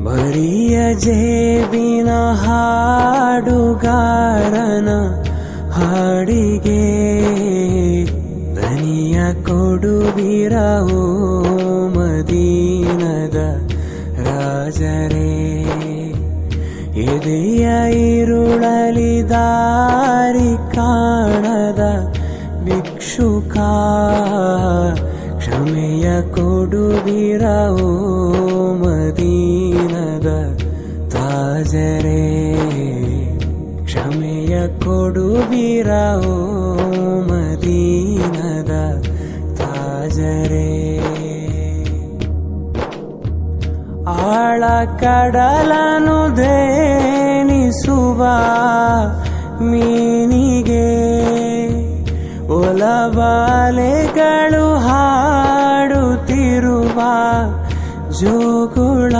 ಬರಿಯ ಜೇಬಿನ ಹಾಡುಗಾರನ ಹಾಡಿಗೆ ದನಿಯ ಕೊಡುವಿರವೋ ಮದೀನದ ರಾಜರೇ. ಎದೆಯ ಇರುಳಲಿ ದಾರಿ ಕಾಣದ ಭಿಕ್ಷುಕ ಕ್ಷಮೆಯ ಕೊಡುವಿರವೋ ಮದೀನದ ತಾಜರೇ. ಕ್ಷಮೆಯ ಕೊಡುವಿರವೋ ಮದೀನದ ತಾಜರೇ. ಆಳ ಕಡಲನು ಧೇನಿಸುವ ಮೀನಿಗೆ ಒಲಬಾಲೆಗಳು ಹಾಡುತ್ತಿರುವ ಜೋಗುಳ.